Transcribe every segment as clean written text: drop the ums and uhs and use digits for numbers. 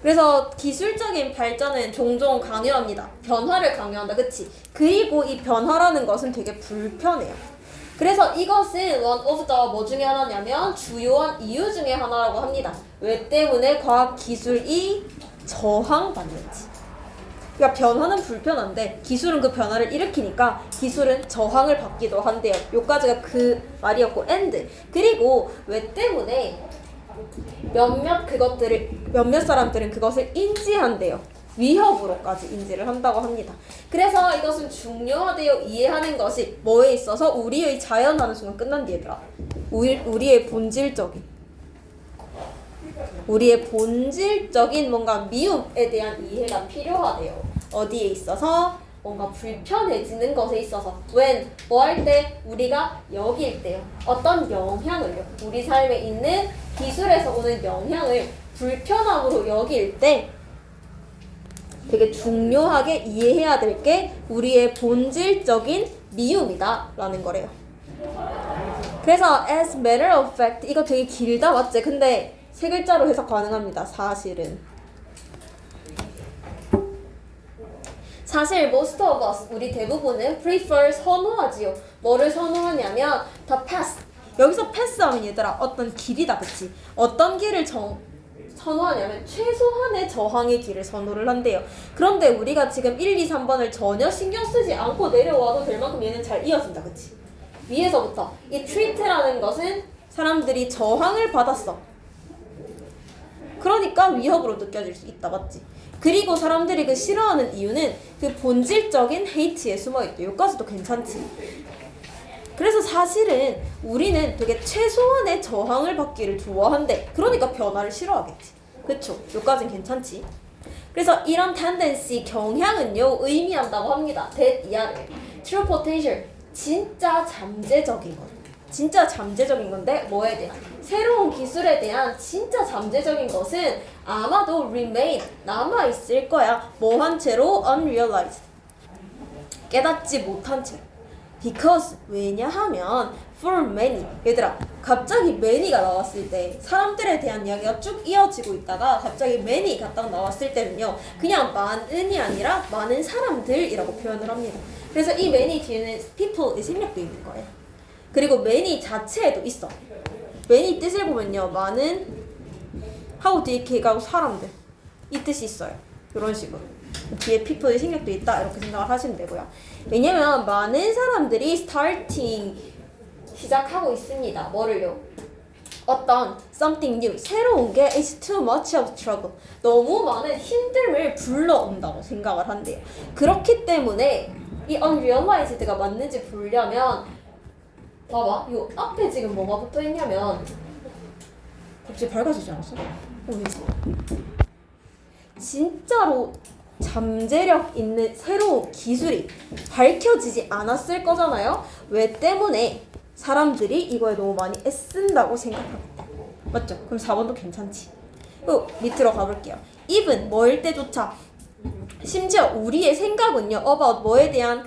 그래서 기술적인 발전은 종종 강요합니다. 변화를 강요한다. 그치? 그리고 이 변화라는 것은 되게 불편해요. 그래서 이것은 one of the 뭐 중에 하나냐면 주요한 이유 중에 하나라고 합니다. 왜 때문에 과학기술이 저항받는지. 그러니까 변화는 불편한데 기술은 그 변화를 일으키니까 기술은 저항을 받기도 한대요. 요까지가 그 말이었고 and 그리고 왜 때문에 몇몇 사람들은 그것을 인지한대요. 위협으로까지 인지를 한다고 합니다. 그래서 이것은 중요하대요. 이해하는 것이 뭐에 있어서 우리의 자연하는 순간 끝난 뒤 얘들아. 우리의 본질적인 뭔가 미움에 대한 이해가 필요하대요. 어디에 있어서? 뭔가 불편해지는 것에 있어서 when 뭐 할 때? 우리가 여길 때요. 어떤 영향을요. 우리 삶에 있는 기술에서 오는 영향을 불편함으로 여길 때 되게 중요하게 이해해야 될 게 우리의 본질적인 미움이다 라는 거래요. 그래서 as matter of fact 이거 되게 길다 맞지? 근데 세 글자로 해석 가능합니다. 사실 most of us 우리 대부분은 prefer 선호하지요. 뭐를 선호하냐면 the path. 여기서 path 하면 얘들아 어떤 길이다 그치? 어떤 길을 선호하냐면 최소한의 저항의 길을 선호를 한대요. 그런데 우리가 지금 1, 2, 3번을 전혀 신경 쓰지 않고 내려와도 될 만큼 얘는 잘 이어진다 그치? 위에서부터 이 treat라는 것은 사람들이 저항을 받았어. 그러니까 위협으로 느껴질 수 있다 맞지? 그리고 사람들이 그 싫어하는 이유는 그 본질적인 헤이트에 숨어있대. 여기까지도 괜찮지? 그래서 사실은 우리는 되게 최소한의 저항을 받기를 좋아한대. 그러니까 변화를 싫어하겠지. 그쵸? 여기까지는 괜찮지? 그래서 이런 tendency, 경향은요 의미한다고 합니다. that 이하를 true potential, 진짜 잠재적인 것. 진짜 잠재적인 건데 뭐에 대한? 새로운 기술에 대한 진짜 잠재적인 것은 아마도 remain, 남아있을 거야. 뭐 한 채로? unrealized, 깨닫지 못한 채. because, 왜냐하면 for many, 얘들아 갑자기 many가 나왔을 때 사람들에 대한 이야기가 쭉 이어지고 있다가 갑자기 many가 딱 나왔을 때는요 그냥 많은이 아니라 많은 사람들이라고 표현을 합니다. 그래서 이 many 뒤에는 people의 생략도 있는 거예요. 그리고 many 자체에도 있어. many 뜻을 보면요 많은 하고 뒤에 개가 사람들 이 뜻이 있어요. 이런 식으로 뒤에 people의 생략도 있다 이렇게 생각을 하시면 되고요. 왜냐면 많은 사람들이 starting 시작하고 있습니다. 뭐를요? 어떤 something new, 새로운 게 is too much of trouble, 너무 많은 힘듦을 불러온다고 생각을 한대요. 그렇기 때문에 이 unrealized가 맞는지 보려면 봐봐, 이 앞에 지금 뭐가 붙어있냐면 갑자기 밝아지지 않았어? 왜지? 진짜로 잠재력 있는 새로운 기술이 밝혀지지 않았을 거잖아요? 왜 때문에? 사람들이 이거에 너무 많이 애쓴다고 생각합니다. 맞죠? 그럼 4번도 괜찮지. 또 밑으로 가볼게요. even 뭐일 때조차 심지어 우리의 생각은요 about 뭐에 대한?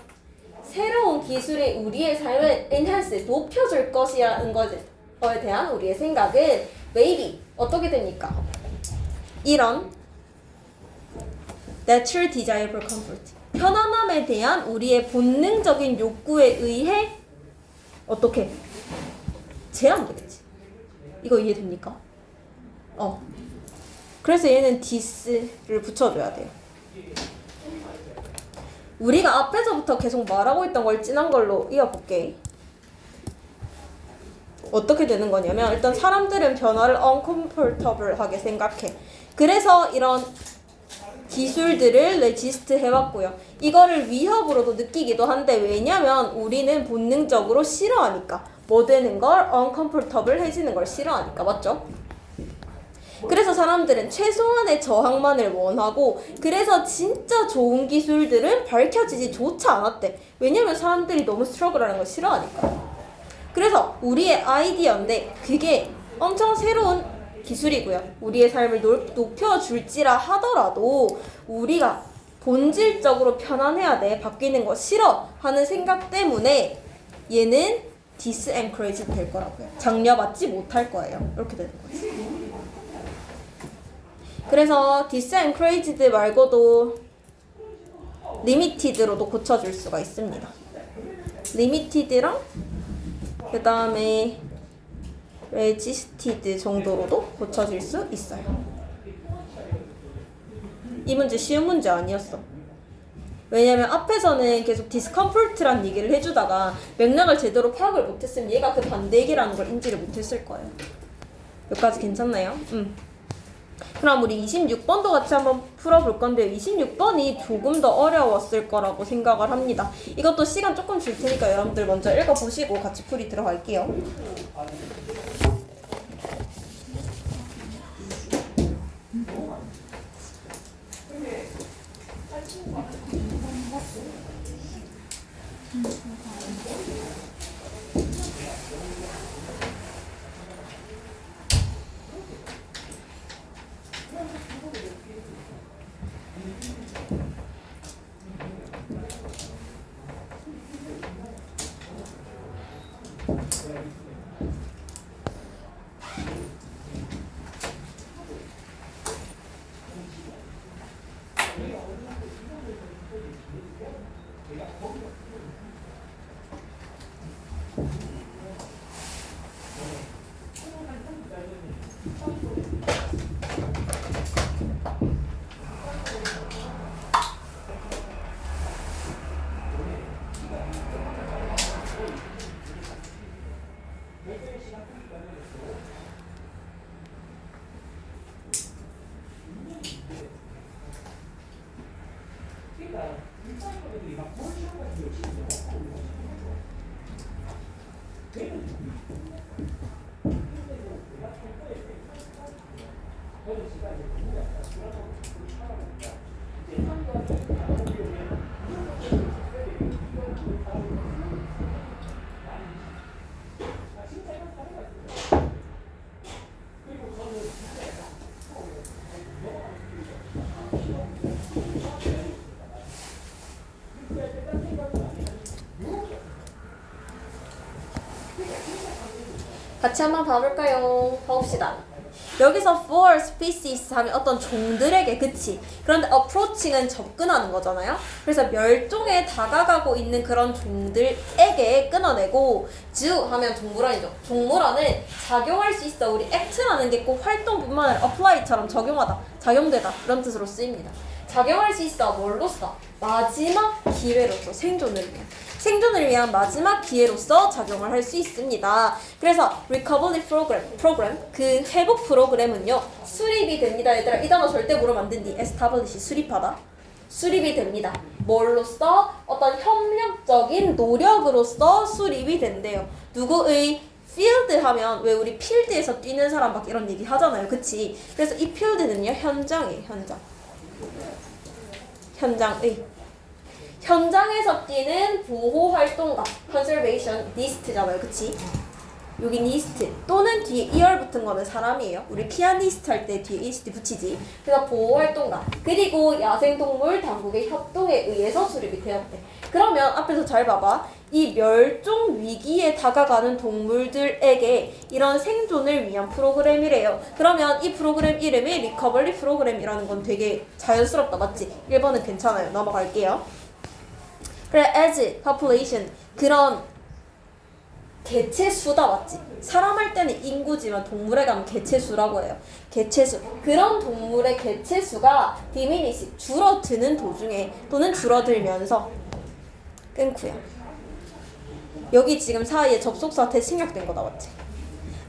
새로운 기술이 우리의 삶을 enhance, 높여줄 것이라는 것에 대한 우리의 생각은 maybe 어떻게 됩니까? 이런 natural desire for comfort, 편안함에 대한 우리의 본능적인 욕구에 의해 어떻게? 제한되겠지. 이거 이해됩니까? 그래서 얘는 this를 붙여줘야 돼요. 우리가 앞에서부터 계속 말하고 있던 걸 진한 걸로 이어볼게. 어떻게 되는 거냐면 일단 사람들은 변화를 uncomfortable하게 생각해. 그래서 이런 기술들을 레지스트 해왔고요. 이거를 위협으로도 느끼기도 한데 왜냐면 우리는 본능적으로 싫어하니까. 뭐 되는 걸? uncomfortable 해지는 걸 싫어하니까. 맞죠? 그래서 사람들은 최소한의 저항만을 원하고 그래서 진짜 좋은 기술들은 밝혀지지조차 않았대. 왜냐면 사람들이 너무 스트러글하는 걸 싫어하니까. 그래서 우리의 아이디어인데 그게 엄청 새로운 기술이고요. 우리의 삶을 높여줄지라 하더라도 우리가 본질적으로 편안해야 돼. 바뀌는 거 싫어 하는 생각 때문에 얘는 disencouraged 될 거라고요. 장려받지 못할 거예요. 이렇게 되는 거지. 그래서 disencouraged 말고도 limited로도 고쳐줄 수가 있습니다. limited랑 그 다음에 resisted 정도로도 고쳐질 수 있어요. 이 문제 쉬운 문제 아니었어. 왜냐면 앞에서는 계속 discomfort란 얘기를 해주다가 맥락을 제대로 파악을 못했으면 얘가 그 반대 얘기라는 걸 인지를 못했을 거예요. 여기까지 괜찮나요? 그럼 우리 26번도 같이 한번 풀어볼 건데요. 26번이 조금 더 어려웠을 거라고 생각을 합니다. 이것도 시간 조금 줄 테니까 여러분들 먼저 읽어보시고 같이 풀이 들어갈게요. 같이 한번 봐볼까요? 봐봅시다. 여기서 for species 하면 어떤 종들에게, 그치? 그런데 approaching은 접근하는 거잖아요? 그래서 멸종에 다가가고 있는 그런 종들에게 끊어내고 zoo 하면 동물원이죠. 동물원은 작용할 수 있어. 우리 act라는 게 꼭 활동뿐만 아니라 apply처럼 적용하다, 작용되다 이런 뜻으로 쓰입니다. 작용할 수 있어. 뭘로 써? 마지막 기회로서 생존을 위한 마지막 기회로서 작용을 할 수 있습니다. 그래서 recovery program 그 회복 프로그램은요 수립이 됩니다. 얘들아 이 단어 절대 물으면 안 된디. establish 수립이 됩니다. 뭘로써? 어떤 협력적인 노력으로서 수립이 된대요. 누구의? field 하면 왜 우리 필드에서 뛰는 사람 막 이런 얘기 하잖아요. 그치? 그래서 이 필드는요 현장이에요. 현장에서 뛰는 보호활동가 conservationist잖아요. 그치? 여기 니스트 또는 뒤에 이얼 붙은 거는 사람이에요. 우리 피아니스트 할 때 뒤에 이스트 붙이지. 그래서 보호활동가 그리고 야생동물 당국의 협동에 의해서 수립이 되었대. 그러면 앞에서 잘 봐봐. 이 멸종 위기에 다가가는 동물들에게 이런 생존을 위한 프로그램이래요. 그러면 이 프로그램 이름이 리커버리 프로그램이라는 건 되게 자연스럽다. 맞지? 1번은 괜찮아요. 넘어갈게요. 그래, as population 그런 개체수다. 맞지? 사람 할 때는 인구지만 동물에 가면 개체수라고 해요. 개체수. 그런 동물의 개체수가 diminish 줄어드는 도중에 또는 줄어들면서 끊고요. 여기 지금 사이에 접속사 대칭역된 거다. 맞지?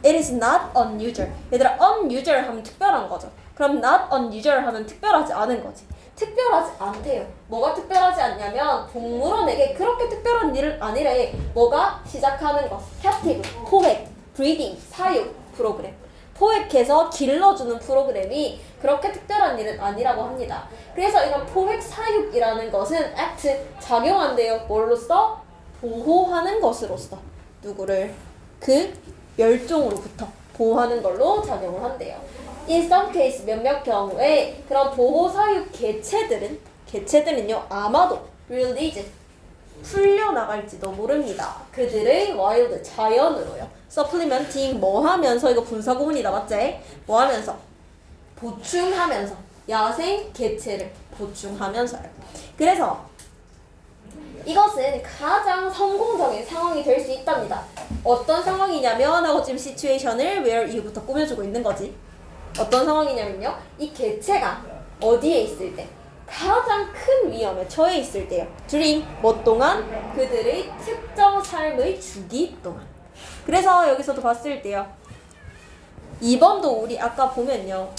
It is not unusual. 얘들아 unusual 하면 특별한 거죠. 그럼 not unusual 하면 특별하지 않은 거지. 특별하지 않대요. 뭐가 특별하지 않냐면 동물원에게 그렇게 특별한 일은 아니래. 뭐가 시작하는 거. captive, 포획, breeding, 사육 프로그램. 포획해서 길러주는 프로그램이 그렇게 특별한 일은 아니라고 합니다. 그래서 이런 포획 사육이라는 것은 act, 작용한대요. 뭘로써? 보호하는 것으로서. 누구를? 그 멸종으로부터 보호하는 걸로 작용을 한대요. In some case 몇몇 경우에 그런 보호사육 개체들은요 아마도 release 풀려나갈지도 모릅니다. 그들의 wild 자연으로요. supplementing 뭐 하면서 이거 분사구문이다. 맞지? 뭐 하면서? 보충하면서 야생 개체를 보충하면서요. 그래서 이것은 가장 성공적인 상황이 될 수 있답니다. 어떤 상황이냐면 하고 지금 시츄에이션을 where 이후부터 꾸며주고 있는 거지. 어떤 상황이냐면요. 이 개체가 어디에 있을 때 가장 큰 위험에 처해 있을 때요. during 뭐 동안? 그들의 특정 삶의 주기 동안. 그래서 여기서도 봤을 때요. 2번도 우리 아까 보면요.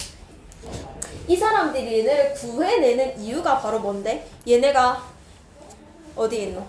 이 사람들이 얘네를 구해내는 이유가 바로 뭔데? 얘네가 어디에 있노?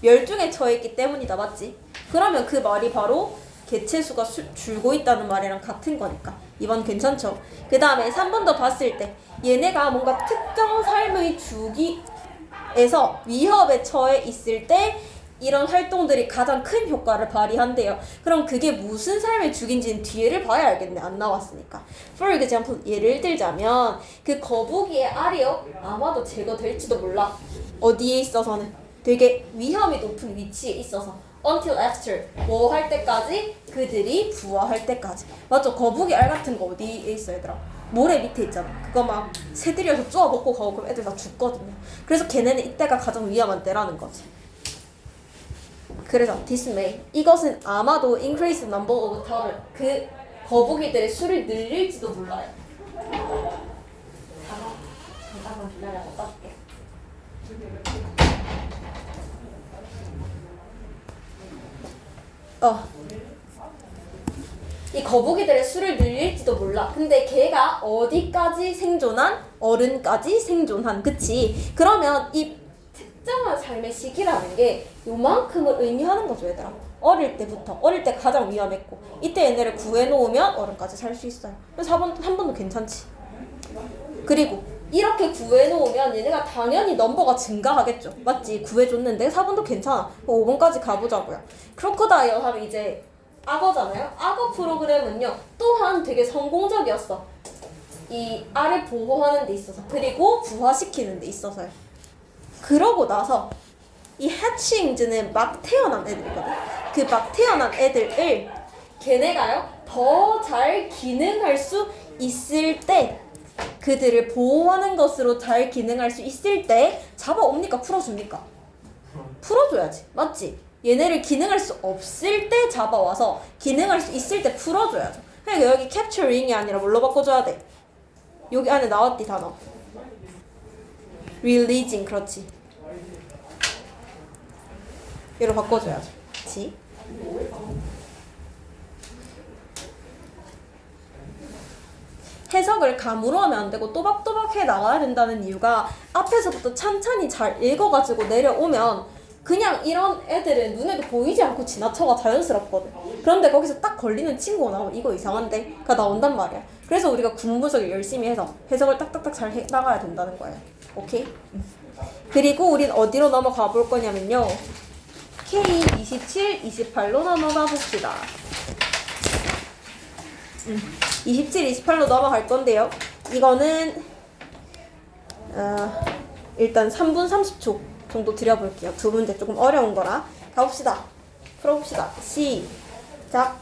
멸종에 처해있기 때문이다. 맞지? 그러면 그 말이 바로 개체 수가 줄고 있다는 말이랑 같은 거니까 2번 괜찮죠? 그 다음에 3번도 봤을 때 얘네가 뭔가 특정 삶의 주기에서 위협에 처해 있을 때 이런 활동들이 가장 큰 효과를 발휘한대요. 그럼 그게 무슨 삶의 주기인지는 뒤에를 봐야 알겠네. 안 나왔으니까. For example, 예를 들자면 그 거북이의 알이요. 아마도 제거될지도 몰라. 어디에 있어서는? 되게 위험이 높은 위치에 있어서 until after 뭐 할 때까지? 그들이 부화할 때까지. 맞죠? 거북이 알 같은 거 어디에 있어 얘들아? 모래 밑에 있잖아. 그거 막 새들이어서 쪼아 먹고 가고 그럼 애들 다 죽거든요. 그래서 걔네는 이때가 가장 위험한 때라는 거지. 그래서 dismay 이것은 아마도 increase number of turtle 그 거북이들의 수를 늘릴지도 몰라요. 잠깐만 기다려 볼게. 이 거북이들의 수를 늘릴지도 몰라. 근데 걔가 어디까지 생존한? 어른까지 생존한. 그치? 그러면 이 특정한 삶의 시기라는 게 요만큼을 의미하는 거죠, 얘들아. 어릴 때부터. 어릴 때 가장 위험했고 이때 얘네를 구해놓으면 어른까지 살 수 있어요. 그래서 3번도 괜찮지. 그리고 이렇게 구해놓으면 얘네가 당연히 넘버가 증가하겠죠. 맞지? 구해줬는데 4번도 괜찮아. 5번까지 가보자고요. 크로커다일 하면 이제 악어잖아요. 악어 프로그램은요 또한 되게 성공적이었어. 이 알을 보호하는 데 있어서 그리고 부화시키는 데 있어서요. 그러고 나서 이 해칭즈는 막 태어난 애들이거든. 그 막 태어난 애들을 걔네가요 더 잘 기능할 수 있을 때 그들을 보호하는 것으로 잘 기능할 수 있을 때 잡아옵니까? 풀어줍니까? 풀어줘야지. 맞지? 얘네를 기능할 수 없을 때 잡아와서 기능할 수 있을 때 풀어줘야죠. 그러니까 여기 capturing이 아니라 뭘로 바꿔줘야 돼? 여기 안에 나왔디 단어. releasing 그렇지. 얘로 바꿔줘야죠. 그치? 해석을 감으로 하면 안 되고 또박또박 해 나가야 된다는 이유가 앞에서부터 찬찬히 잘 읽어가지고 내려오면 그냥 이런 애들은 눈에도 보이지 않고 지나쳐가 자연스럽거든. 그런데 거기서 딱 걸리는 친구가 나오면 이거 이상한데? 가 나온단 말이야. 그래서 우리가 군분석을 열심히 해서 해석을 딱딱딱 잘 해 나가야 된다는 거예요. 오케이? 그리고 우린 어디로 넘어가 볼 거냐면요. K27, 28로 넘어가 봅시다. 27, 28로 넘어갈 건데요. 이거는 일단 3분 30초 정도 드려볼게요. 두 문제 조금 어려운 거라. 가봅시다. 풀어봅시다. 시작.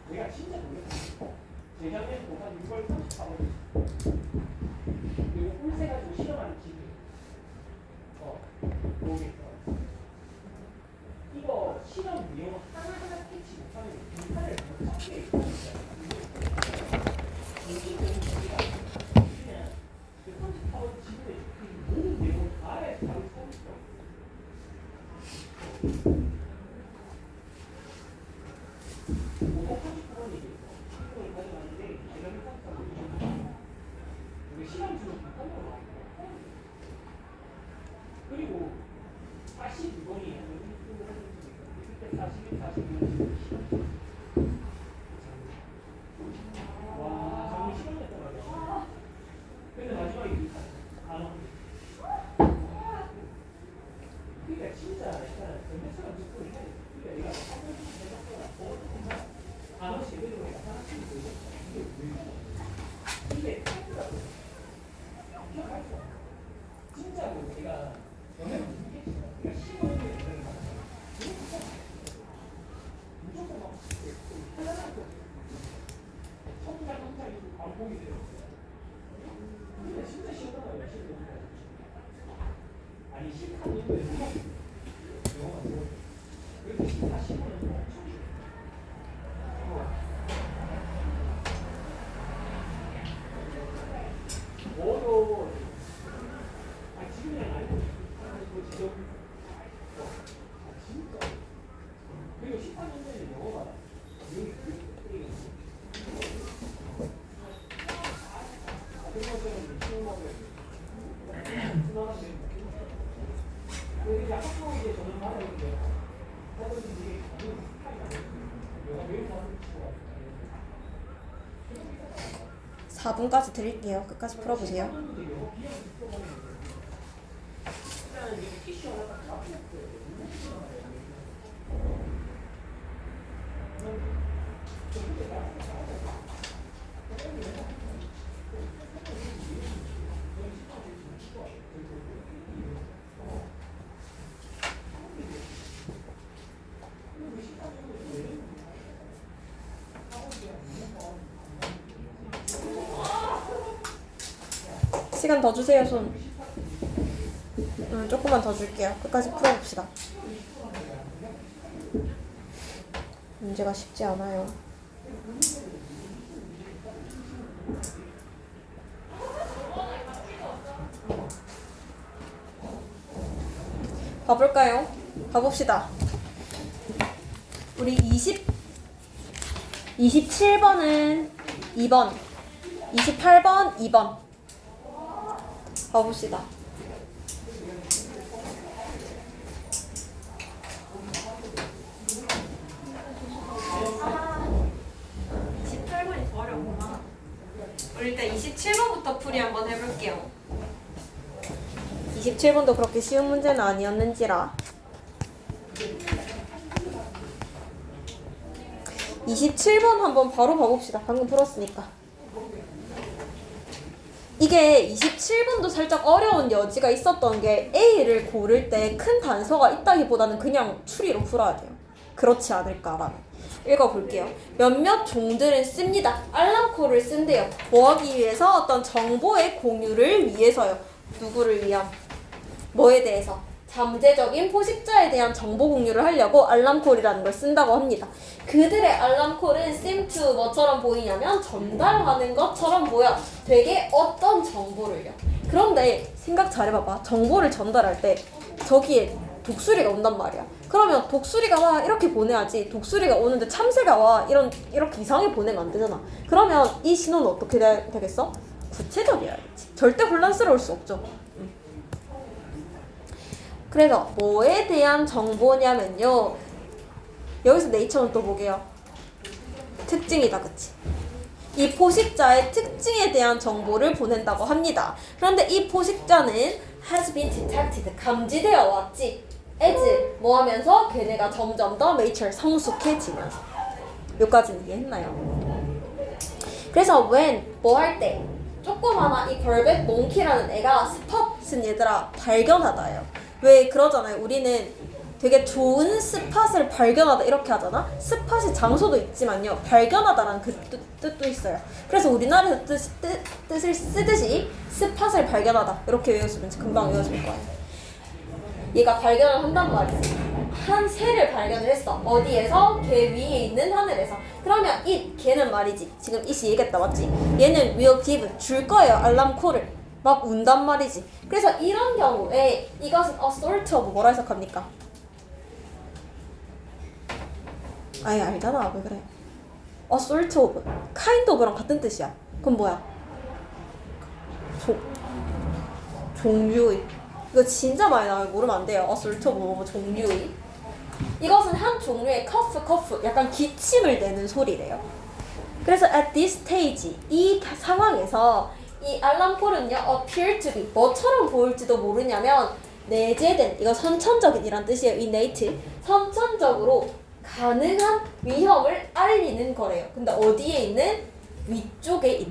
내가 진짜 모르겠어. 재작년 한 6월 34일 그리고 꿀세 가지고 실험하는 기계 모르겠어. 이거 실험 내용 하나하나 캐치 못하는 bin판을 못 찾게 있고 인식적인 기계가 그냥 그 34번 지구에 그 모든 내용을 다 알아야 바로 찾을 수 있어. 그리고 42번이 그때 41, 42. 와, 정말 시간이었단 말이야. 근데 마지막에 안 와. 그러니까 진짜 약간 전대처럼 듣고 있네. 그러니까 내가 한번 생각보다 먹었던 안 오시 제대로 해야 하나씩 보이고 이게 왜 이게 탈구라고 기억할 수 없어. 진짜로 내가 영향을 느끼겠어. 내가 15년에 영향을 받았어. 무조건 막 하나도 성장이 반복이 돼요. 근데 진짜 시원하다. 아니 실컷 연구에 영어가 뭐 그래도 진짜 15년 엄청 뭐도 지금 그냥 알고 그 지점 진짜 그리고 18년도에는 영어가 내용이 되게 그것처럼 시험하고 지나가면 근데 이제 학교 이제 저는 말하는데 하든지 이게 가는 스타일이 아니에요. 영어 매일 하는 친구가 4분까지 드릴게요. 끝까지 풀어보세요. 시간 더 주세요, 손. 조금만 더 줄게요. 끝까지 풀어봅시다. 문제가 쉽지 않아요. 봐볼까요? 봐봅시다. 우리 27번은 2번, 28번 2번. 봐봅시다. 우리 일단 27번부터 풀이 한번 해볼게요. 27번도 그렇게 쉬운 문제는 아니었는지라. 27번 한번 바로 봐봅시다. 방금 풀었으니까. 이게 27번도 살짝 어려운 여지가 있었던 게 A를 고를 때 큰 단서가 있다기보다는 그냥 추리로 풀어야 돼요. 그렇지 않을까라는. 읽어볼게요. 몇몇 종들은 씁니다. 알람콜을 쓴대요. 뭐 하기 위해서? 어떤 정보의 공유를 위해서요. 누구를 위한? 뭐에 대해서? 잠재적인 포식자에 대한 정보 공유를 하려고 알람콜이라는 걸 쓴다고 합니다. 그들의 알람콜은 seem to 뭐처럼 보이냐면 전달하는 것처럼 보여. 되게 어떤 정보를요. 그런데 생각 잘해봐봐. 정보를 전달할 때 저기에 독수리가 온단 말이야. 그러면 독수리가 와 이렇게 보내야지. 독수리가 오는데 참새가 와 이렇게 이상하게 보내면 안 되잖아. 그러면 이 신호는 어떻게 되겠어? 구체적이어야지. 절대 혼란스러울 수 없죠. 그래서 뭐에 대한 정보냐면요. 여기서 네이처는 또 보게요. 특징이다, 그치? 이 포식자의 특징에 대한 정보를 보낸다고 합니다. 그런데 이 포식자는 has been detected, 감지되어 왔지. as 뭐 하면서 걔네가 점점 더 mature, 성숙해지면서. 여기까지는 이해했나요? 그래서 when 뭐 할 때 조그마한 이 벌벳 몽키라는 애가 스폿은 얘들아 발견하다예요. 왜 그러잖아요. 우리는 되게 좋은 스팟을 발견하다 이렇게 하잖아. 스팟이 장소도 있지만요. 발견하다라는 그 뜻도 있어요. 그래서 우리나라에서 뜻을 쓰듯이 스팟을 발견하다 이렇게 외웠으면 금방 외워질 거예요. 얘가 발견을 한단 말이지. 한 새를 발견을 했어. 어디에서? 걔 위에 있는 하늘에서. 그러면 걔는 말이지. 지금 it이 얘기했다 맞지? 얘는 will give 줄 거예요. 알람 콜을 막 운단 말이지. 그래서 이런 경우에 이것은 a sort of 뭐라 해석합니까? 아예 알잖아. 왜 그래? a sort of, kind of랑 같은 뜻이야. 그럼 뭐야? 종류의. 이거 진짜 많이 나와요. 모르면 안 돼요. a sort of 뭐 종류의. 이것은 한 종류의 커프 약간 기침을 내는 소리래요. 그래서 at this stage 이 상황에서 이 알람콜은요 appear to be 뭐처럼 보일지도 모르냐면 내재된 이거 선천적인 이란 뜻이에요. innate 선천적으로 가능한 위험을 알리는 거래요. 근데 어디에 있는? 위쪽에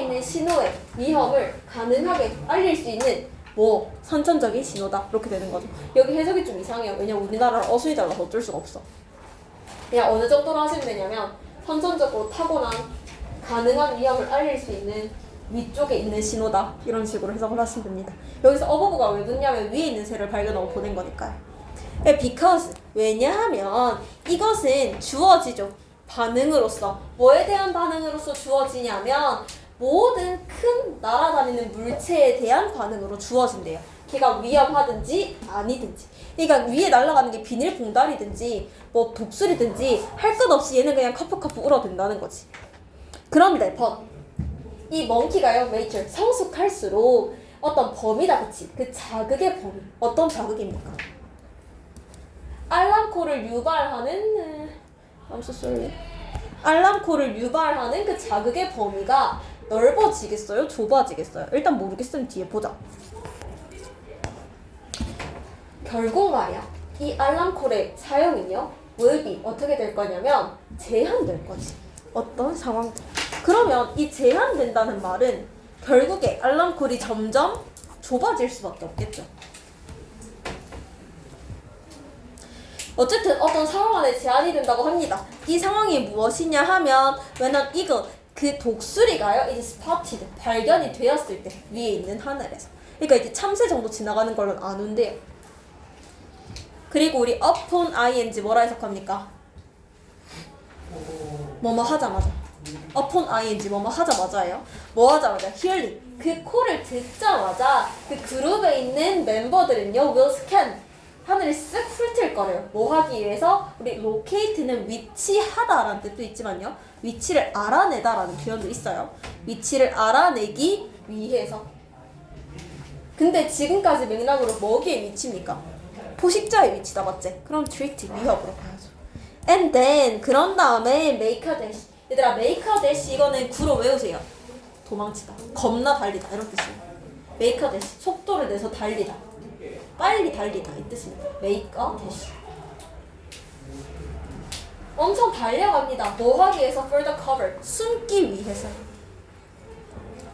있는 신호의 위험을 가능하게 알릴 수 있는 뭐 선천적인 신호다 이렇게 되는 거죠. 여기 해석이 좀 이상해요. 왜냐면 우리나라랑 어순이 달라서 어쩔 수가 없어. 그냥 어느 정도로 하시면 되냐면 선천적으로 타고난 가능한 위험을 알릴 수 있는 위쪽에 있는 신호다 이런 식으로 해석을 하시면 됩니다. 여기서 어버브가 왜 붙냐면 위에 있는 새를 발견하고 보낸 거니까요. because 왜냐하면 이것은 주어지죠. 반응으로서 뭐에 대한 반응으로서 주어지냐면 모든 큰 날아다니는 물체에 대한 반응으로 주어진대요. 걔가 위험하든지 아니든지. 그러니까 위에 날아가는 게 비닐봉다리든지 뭐 독수리든지 할 것 없이 얘는 그냥 커프커프 울어댄다는 거지. 그럽니다. but 이 멍키가요, 메이처 성숙할수록 어떤 범위다, 그치? 그 자극의 범위. 어떤 자극입니까? 알람콜을 유발하는 I'm so sorry. 알람콜을 유발하는 그 자극의 범위가 넓어지겠어요? 좁아지겠어요? 일단 모르겠으면 뒤에 보자. 결국 말이야. 이 알람콜의 사용은요. will be 어떻게 될 거냐면 제한될 거지. 어떤 상황. 그러면 이 제한된다는 말은 결국에 알람콜이 점점 좁아질 수밖에 없겠죠. 어쨌든 어떤 상황 안에 제한이 된다고 합니다. 이 상황이 무엇이냐 하면 왜냐면 이거 그 독수리가요 이제 spotted 발견이 되었을 때 위에 있는 하늘에서. 그러니까 이제 참새 정도 지나가는 걸로는 안 온대요. 그리고 우리 upon ing 뭐라 해석합니까? 뭐뭐 하자마자. upon ing 뭐뭐 하자마자예요. 뭐 하자마자 hearing 그 콜을 듣자마자 그 그룹에 있는 멤버들은요 will scan 하늘을 쓱 훑을 거래요. 뭐 하기 위해서? 우리 locate는 위치하다라는 뜻도 있지만요. 위치를 알아내다라는 표현도 있어요. 위치를 알아내기 위해서. 근데 지금까지 맥락으로 뭐기의 위치입니까? 포식자의 위치다, 맞지? 그럼 treat, 위협으로 봐야죠. And then, 그런 다음에 make a dash. 얘들아, make a dash 이거는 구로 외우세요. 도망치다, 겁나 달리다 이런 뜻이에요. make a dash, 속도를 내서 달리다. 빨리 달리다 이 뜻입니다. make a dash. 엄청 달려갑니다. 뭐 하기 위해서? for the cover. 숨기 위해서.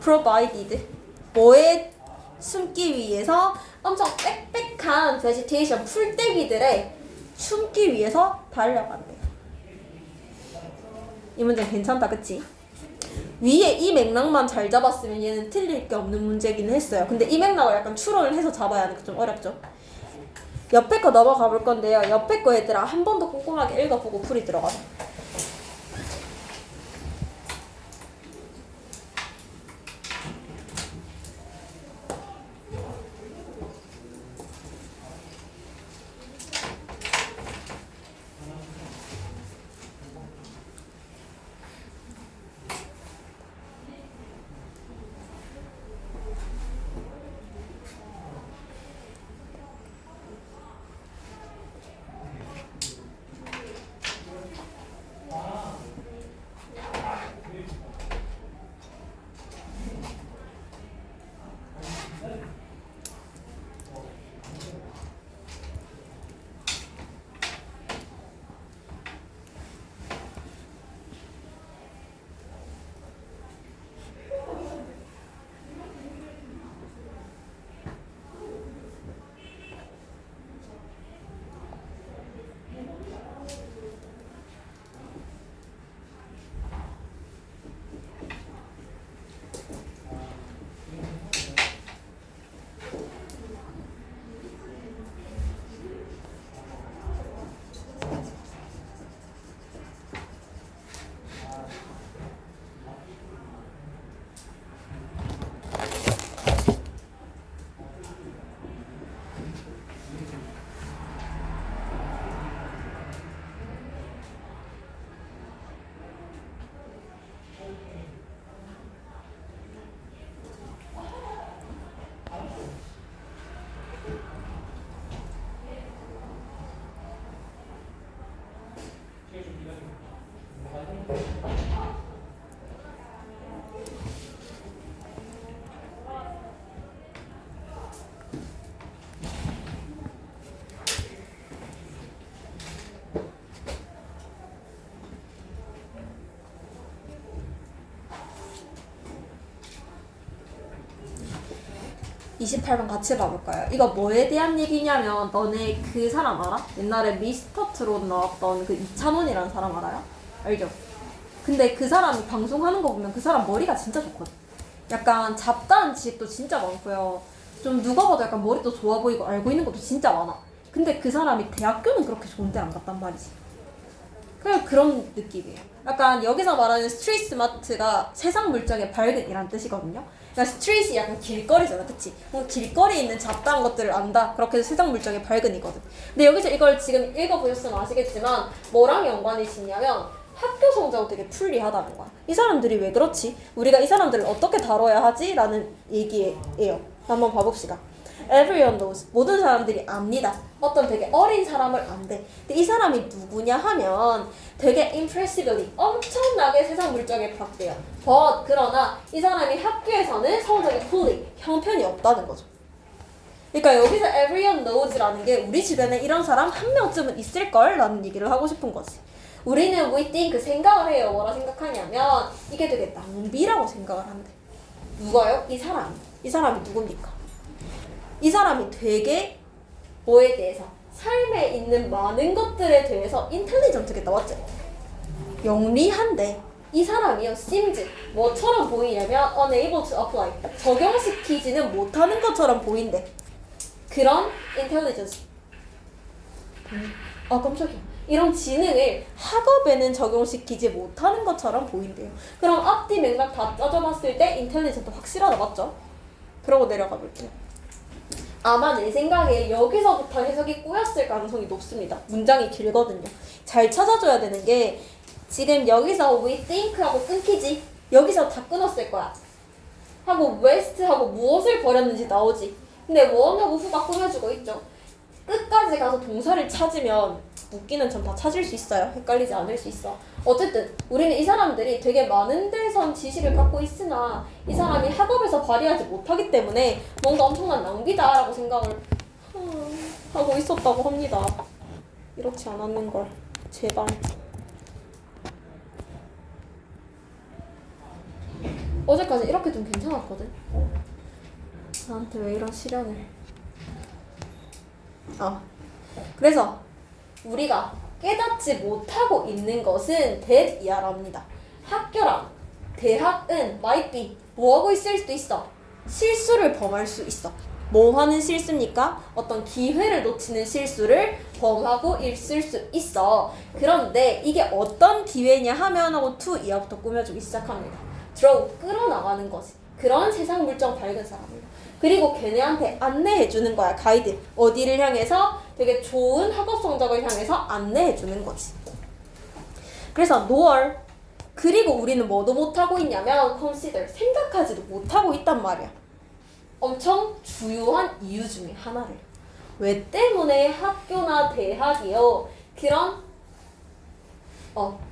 provided. 뭐에 숨기 위해서? 엄청 빽빽한 vegetation, 풀떼기들에 숨기 위해서 달려간대요. 이 문제 괜찮다, 그치? 위에 이 맥락만 잘 잡았으면 얘는 틀릴 게 없는 문제긴 했어요. 근데 이 맥락을 약간 추론을 해서 잡아야 하니까 좀 어렵죠? 옆에 거 넘어가 볼 건데요. 옆에 거 얘들아 한 번 더 꼼꼼하게 읽어보고 풀이 들어가자. 28번 같이 봐볼까요? 이거 뭐에 대한 얘기냐면 너네 그 사람 알아? 옛날에 미스터 트롯 나왔던 그 이찬원이라는 사람 알아요? 알죠? 근데 그 사람이 방송하는 거 보면 그 사람 머리가 진짜 좋거든. 약간 잡다한 지식도 진짜 많고요. 좀 누가 봐도 약간 머리도 좋아 보이고 알고 있는 것도 진짜 많아. 근데 그 사람이 대학교는 그렇게 좋은 데 안 갔단 말이지. 그냥 그런 느낌이에요. 약간 여기서 말하는 스트리트 스마트가 세상 물정의 밝은이란 뜻이거든요. 그러니까 스트리트이 약간 길거리잖아, 그치? 길거리에 있는 잡다한 것들을 안다. 그렇게 해서 세상 물정의 밝은이거든. 근데 여기서 이걸 지금 읽어보셨으면 아시겠지만 뭐랑 연관이 있냐면 학교 성적은 되게 풀리하다는 거야. 이 사람들이 왜 그렇지? 우리가 이 사람들을 어떻게 다뤄야 하지? 라는 얘기예요. 한번 봐봅시다. Everyone knows. 모든 사람들이 압니다. 어떤 되게 어린 사람을 안대. 근데 이 사람이 누구냐 하면 되게 impressively 엄청나게 세상 물정에 박대요. But 그러나 이 사람이 학교에서는 성적이 fully 형편이 없다는 거죠. 그러니까 여기서 everyone knows라는 게 우리 주변에 이런 사람 한 명쯤은 있을걸? 라는 얘기를 하고 싶은 거지. 우리는 we think 생각을 해요. 뭐라 생각하냐면 이게 되게 낭비라고 생각을 한대. 누가요? 이 사람. 이 사람이 누굽니까? 이 사람이 되게 뭐에 대해서 삶에 있는 많은 것들에 대해서 인텔리전트겠다. 맞지? 영리한데 이 사람이요 seems 뭐처럼 보이냐면 unable to apply 적용시키지는 못하는 것처럼 보인대. 그런 intelligence 깜짝이야. 이런 지능을 학업에는 적용시키지 못하는 것처럼 보인대요. 그럼 앞뒤 맥락 다 짜져봤을 때 인텔리전트 확실하다. 맞죠? 그러고 내려가 볼게요. 아마 내 생각에 여기서부터 해석이 꼬였을 가능성이 높습니다. 문장이 길거든요. 잘 찾아줘야 되는 게 지금 여기서 we think 하고 끊기지? 여기서 다 끊었을 거야. 하고 waste 하고 무엇을 버렸는지 나오지. 근데 원하고 후가 꾸며주고 있죠. 끝까지 가서 동사를 찾으면 웃기는 점 다 찾을 수 있어요. 헷갈리지 않을 수 있어. 어쨌든 우리는 이 사람들이 되게 많은 데선 지식을 갖고 있으나 이 사람이 학업에서 발휘하지 못하기 때문에 뭔가 엄청난 낭비다라고 생각을 하고 있었다고 합니다. 이렇지 않았는걸. 제발. 어제까지 이렇게 좀 괜찮았거든. 나한테 왜 이런 시련을. 그래서 우리가 깨닫지 못하고 있는 것은 that 이하랍니다. 학교랑 대학은 might be 뭐하고 있을 수도 있어. 실수를 범할 수 있어. 뭐 하는 실수입니까? 어떤 기회를 놓치는 실수를 범하고 있을 수 있어. 그런데 이게 어떤 기회냐 하면 하고 to 이하부터 꾸며주기 시작합니다. draw 끌어나가는 거지. 그런 세상 물정 밝은 사람이에요. 그리고 걔네한테 안내해주는 거야. 가이드. 어디를 향해서? 되게 좋은 학업 성적을 향해서 안내해주는 거지. 그래서 nor 그리고 우리는 뭐도 못하고 있냐면 consider 생각하지도 못하고 있단 말이야. 엄청 주요한 이유 중에 하나를. 왜 때문에 학교나 대학이요 그런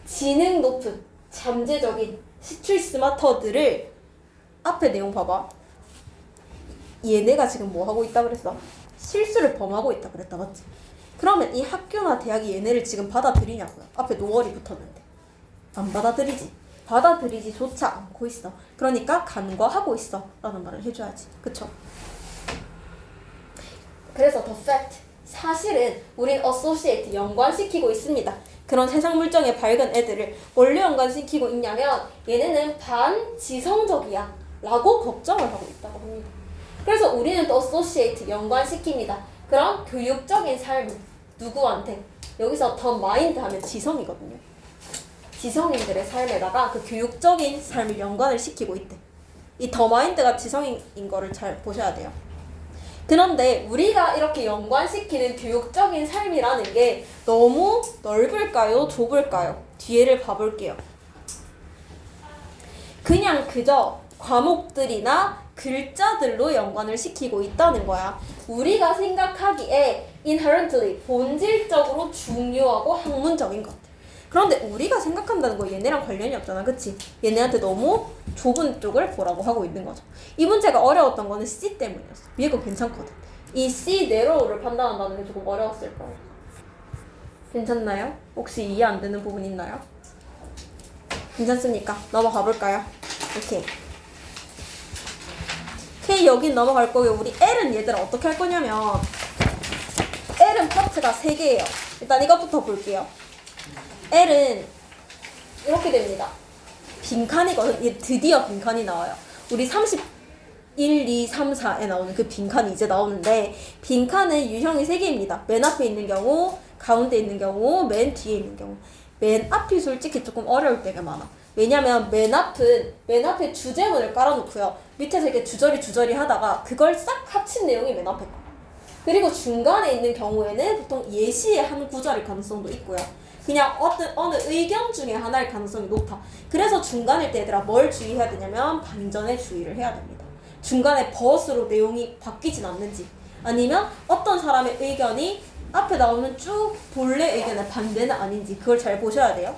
지능 높은 잠재적인 스트리트 스마터들을 앞에 내용 봐봐. 얘네가 지금 뭐 하고 있다 그랬어? 실수를 범하고 있다 그랬다. 맞지? 그러면 이 학교나 대학이 얘네를 지금 받아들이냐고요. 앞에 노월이 붙었는데 안 받아들이지. 받아들이지조차 않고 있어. 그러니까 간과하고 있어 라는 말을 해줘야지. 그쵸? 그래서 the fact 사실은 우린 associate 연관시키고 있습니다. 그런 세상 물정에 밝은 애들을 뭘로 연관시키고 있냐면 얘네는 반지성적이야 라고 걱정을 하고 있다고 합니다. 그래서 우리는 또 associate 연관시킵니다. 그럼 교육적인 삶을 누구한테? 여기서 the mind 하면 지성이거든요. 지성인들의 삶에다가 그 교육적인 삶을 연관을 시키고 있대. 이 the mind가 지성인 거를 잘 보셔야 돼요. 그런데 우리가 이렇게 연관시키는 교육적인 삶이라는 게 너무 넓을까요? 좁을까요? 뒤에를 봐볼게요. 그냥 그저 과목들이나 글자들로 연관을 시키고 있다는 거야. 우리가 생각하기에 inherently 본질적으로 중요하고 학문적인 것들. 그런데 우리가 생각한다는 거 얘네랑 관련이 없잖아. 그치? 얘네한테 너무 좁은 쪽을 보라고 하고 있는 거죠. 이 문제가 어려웠던 거는 C 때문이었어. 위에 거 괜찮거든. 이 C 내로우를 판단한다는 게 조금 어려웠을 거예요. 괜찮나요? 혹시 이해 안 되는 부분 있나요? 괜찮습니까? 넘어가 볼까요? 오케이. K 여긴 넘어갈 거고 우리 L은 얘들아 어떻게 할 거냐면 L은 파트가 3개예요. 일단 이것부터 볼게요. L은 이렇게 됩니다. 빈칸이거든. 얘 드디어 빈칸이 나와요. 우리 31, 2, 3, 4에 나오는 그 빈칸이 이제 나오는데 빈칸은 유형이 3개입니다. 맨 앞에 있는 경우, 가운데 있는 경우, 맨 뒤에 있는 경우. 맨 앞이 솔직히 조금 어려울 때가 많아. 왜냐면 맨 앞에 주제문을 깔아놓고요. 밑에서 이렇게 주저리 하다가 그걸 싹 합친 내용이 맨 앞에 거. 그리고 중간에 있는 경우에는 보통 예시의 한 구절일 가능성도 있고요. 그냥 어느 의견 중에 하나일 가능성이 높아. 그래서 중간일 때 얘들아 뭘 주의해야 되냐면 반전에 주의를 해야 됩니다. 중간에 벗으로 내용이 바뀌진 않는지 아니면 어떤 사람의 의견이 앞에 나오는 쭉 본래 의견의 반대는 아닌지 그걸 잘 보셔야 돼요.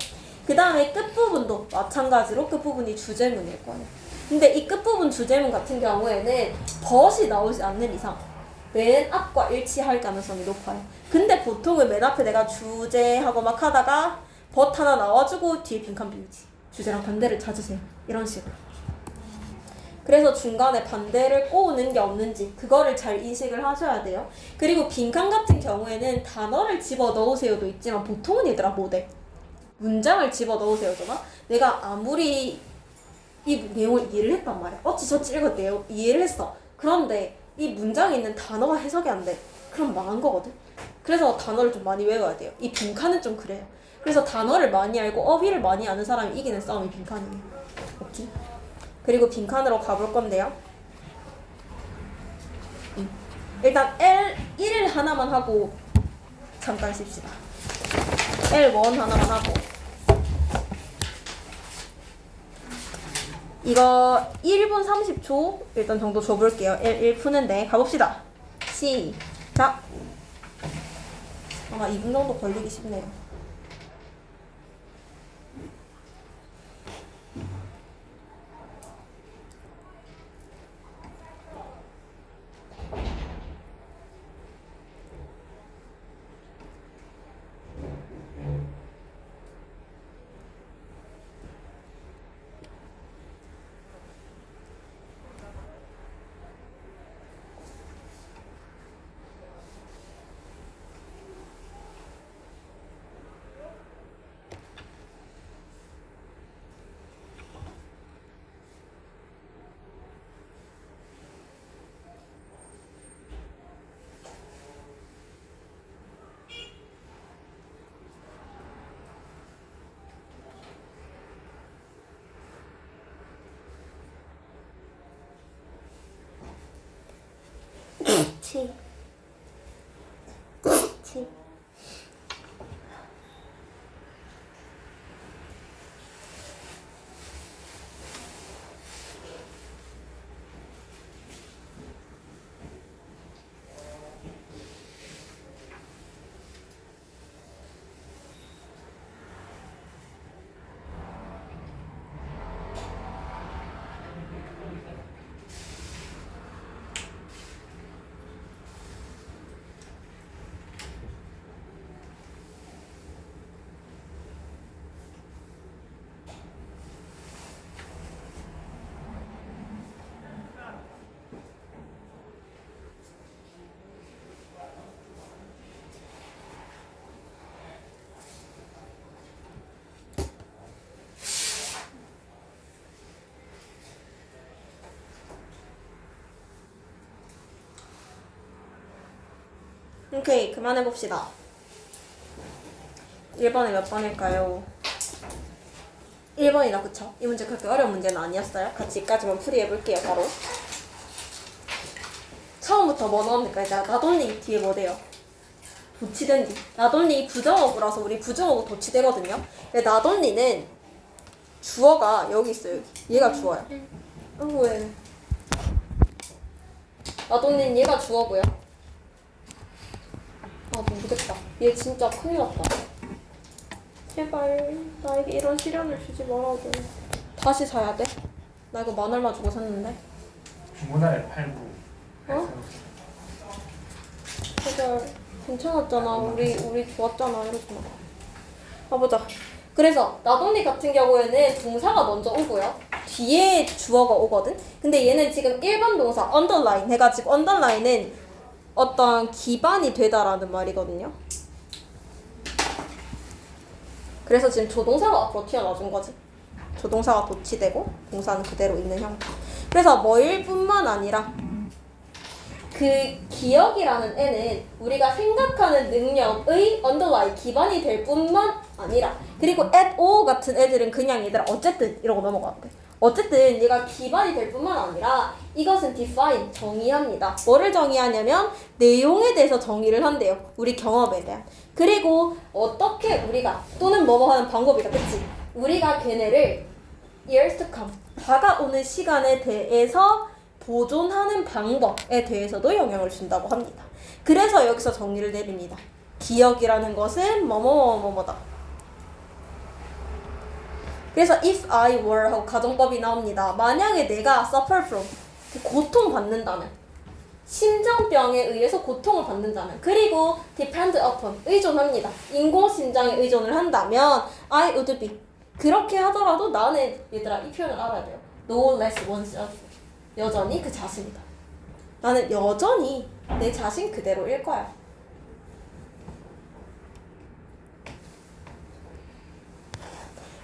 그 다음에 끝부분도 마찬가지로 끝부분이 주제문일 거예요. 근데 이 끝부분 주제문 같은 경우에는 벗이 나오지 않는 이상 맨 앞과 일치할 가능성이 높아요. 근데 보통은 맨 앞에 내가 주제하고 막 하다가 벗 하나 나와주고 뒤에 빈칸 비우지. 주제랑 반대를 찾으세요. 이런 식으로. 그래서 중간에 반대를 꼬우는 게 없는지 그거를 잘 인식을 하셔야 돼요. 그리고 빈칸 같은 경우에는 단어를 집어 넣으세요도 있지만 보통은 얘들아 뭐돼? 문장을 집어 넣으세요잖아. 내가 아무리 이 내용을 이해를 했단 말이야. 어찌저찌 읽어 내용 이해를 했어. 그런데 이 문장에 있는 단어가 해석이 안 돼. 그럼 망한 거거든. 그래서 단어를 좀 많이 외워야 돼요. 이 빈칸은 좀 그래요. 그래서 단어를 많이 알고 어휘를 많이 아는 사람이 이기는 싸움이 빈칸이에요. 오케이? 그리고 빈칸으로 가볼 건데요. 일단 L1 하나만 하고 잠깐 쉽시다. L1 하나만 하고 이거 1분 30초 일단 정도 줘볼게요. L1 푸는데 가봅시다. 시작. 아마 2분 정도 걸리기 쉽네요. 치. 오케이, 그만해봅시다. 1번에 몇 번일까요? 1번이다, 그쵸? 이 문제 그렇게 어려운 문제는 아니었어요. 같이 여기까지만 풀이해볼게요, 바로. 처음부터 뭐 넣습니까? 이제 나돈니 뒤에 뭐 돼요? 도치된 뒤. 나돈니 부정어구라서 우리 부정어구 도치되거든요. 근데 나돈니는 주어가 여기 있어요, 여기. 얘가 주어야. 왜? 나돈니는 얘가 주어고요. 아 모르겠다. 얘 진짜 큰일 났다. 제발 나에게 이런 시련을 주지 말아줘. 다시 사야 돼? 나 이거 만 얼마 주고 샀는데. 주문할 89. 어? 제발 괜찮았잖아. 우리 좋았잖아. 이러지 마. 가보자. 그래서 나돈니 같은 경우에는 동사가 먼저 오고요. 뒤에 주어가 오거든. 근데 얘는 지금 1번 동사 underline 해가지고 underline은 어떤 기반이 되다라는 말이거든요. 그래서 지금 조동사가 앞으로 튀어나와준 거지. 조동사가 도치되고 동사는 그대로 있는 형태. 그래서 뭐일 뿐만 아니라 그 기억이라는 애는 우리가 생각하는 능력의 underline 기반이 될 뿐만 아니라, 그리고 at all 같은 애들은 그냥 얘들아 어쨌든 이러고 넘어가면 돼. 어쨌든 얘가 기반이 될 뿐만 아니라 이것은 define 정의합니다. 뭐를 정의하냐면 내용에 대해서 정의를 한대요. 우리 경험에 대한. 그리고 어떻게 우리가 또는 뭐뭐 하는 방법이다. 그치? 우리가 걔네를 years to come 다가오는 시간에 대해서 보존하는 방법에 대해서도 영향을 준다고 합니다. 그래서 여기서 정리를 내립니다. 기억이라는 것은 뭐뭐뭐뭐다. 그래서 if I were 하고 가정법이 나옵니다. 만약에 내가 suffer from 고통받는다면, 심장병에 의해서 고통을 받는다면, 그리고 depend upon 의존합니다. 인공심장에 의존을 한다면 I would be 그렇게 하더라도 나는 얘들아 이 표현을 알아야 돼요. No less oneself 여전히 그 자신이다. 나는 여전히 내 자신 그대로일 거야.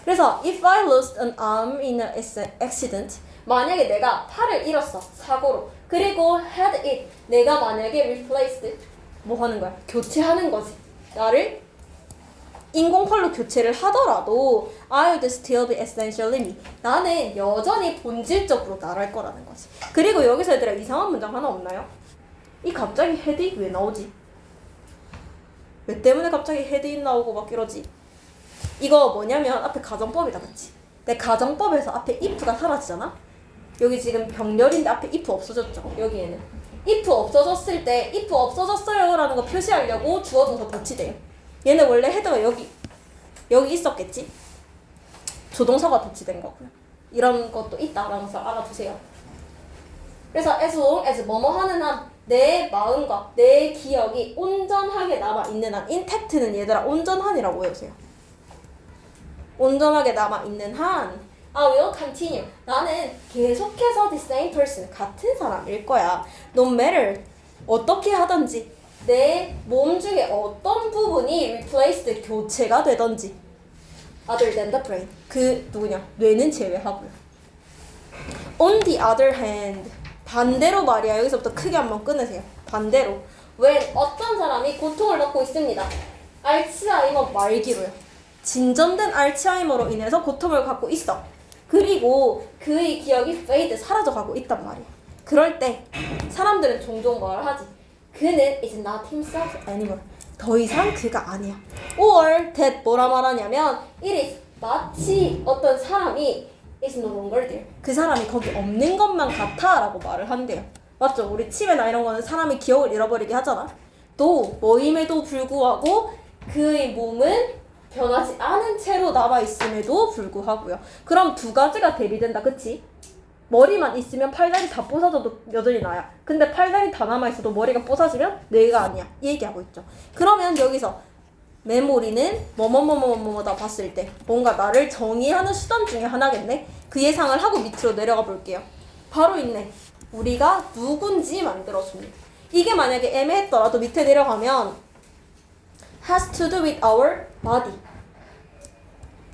그래서 if I lost an arm in an accident 만약에 내가 팔을 잃었어 사고로, 그리고 had it 내가 만약에 replaced 뭐 하는 거야? 교체하는 거지. 나를 인공팔로 교체를 하더라도 I would still be essentially me 나는 여전히 본질적으로 나랄 거라는 거지. 그리고 여기서 얘들아 이상한 문장 하나 없나요? 이 갑자기 had it 왜 나오지? 왜 때문에 갑자기 had it 나오고 막 이러지? 이거 뭐냐면 앞에 가정법이다. 그치? 내 가정법에서 앞에 if가 사라지잖아? 여기 지금 병렬인데 앞에 if 없어졌죠? 여기에는 if 없어졌을 때 if 없어졌어요 라는 거 표시하려고 주어 동사 도치돼요. 얘는 원래 헤드가 여기 있었겠지? 조동사가 도치된 거고요. 이런 것도 있다라는 것을 알아두세요. 그래서 as long as 뭐뭐 하는 한 내 마음과 내 기억이 온전하게 남아있는 한 intact는 얘들아 온전한이라고 외우세요. 온전하게 남아있는 한 I will continue 나는 계속해서 the same person 같은 사람일 거야. No matter 어떻게 하든지 내 몸 중에 어떤 부분이 replaced 교체가 되든지 other than the brain 그 누구냐 뇌는 제외하고요. On the other hand 반대로 말이야. 여기서부터 크게 한번 끊으세요. 반대로 when 어떤 사람이 고통을 받고 있습니다. 알츠하이머 말기로요. 진전된 알츠하이머로 인해서 고통을 갖고 있어. 그리고 그의 기억이 fade 사라져가고 있단 말이야. 그럴 때 사람들은 종종 뭘 하지? 그는 is not himself anymore. 더 이상 그가 아니야. Or that 뭐라 말하냐면 it is 마치 어떤 사람이 is no longer there. 그 사람이 거기 없는 것만 같아 라고 말을 한대요. 맞죠? 우리 치매나 이런 거는 사람이 기억을 잃어버리게 하잖아. 또 뭐임에도 불구하고 그의 몸은 변하지 않은 채로 남아있음에도 불구하고요. 그럼 두 가지가 대비된다. 그치? 머리만 있으면 팔다리 다 부서져도 여전히 나야. 근데 팔다리 다 남아있어도 머리가 부서지면 뇌가 아니야. 이 얘기하고 있죠. 그러면 여기서 메모리는 뭐뭐뭐뭐뭐다 봤을 때 뭔가 나를 정의하는 수단 중에 하나겠네. 그 예상을 하고 밑으로 내려가 볼게요. 바로 있네. 우리가 누군지 만들어줍니다. 이게 만약에 애매했더라도 밑에 내려가면 has to do with our body.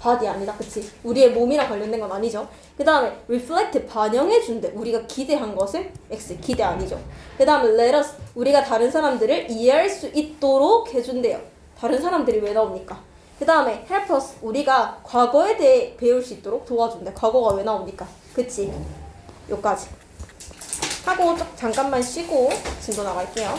body 아니다. 그치? 우리의 몸이랑 관련된 건 아니죠. 그 다음에 reflect 반영해준대. 우리가 기대한 것을 x 기대 아니죠. 그 다음에 let us 우리가 다른 사람들을 이해할 수 있도록 해준대요. 다른 사람들이 왜 나옵니까? 그 다음에 help us 우리가 과거에 대해 배울 수 있도록 도와준대. 과거가 왜 나옵니까? 그치? 요까지 하고 잠깐만 쉬고 진도 나갈게요.